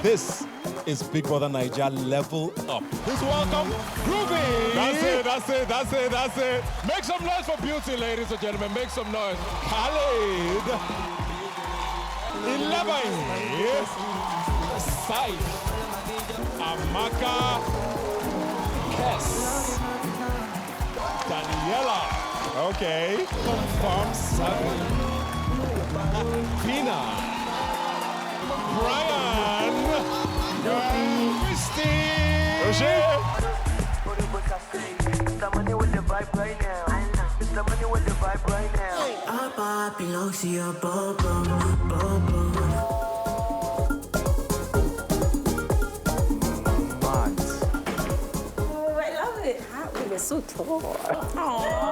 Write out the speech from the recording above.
This is Big Brother Naija level up. Please welcome Groovy. That's it. Make some noise for beauty, ladies and gentlemen. Make some noise. Khalid. Ilebaye. Cyph. Amaka. Kess. Daniella. Okay. Pharmsavi. Phyna. Bryann and Crysty O. Mr. Money with the vibe right now. Mr. Money with the vibe right now. Our bar belongs to your bubble. Oh, I love it. Hot women so tall. Aww.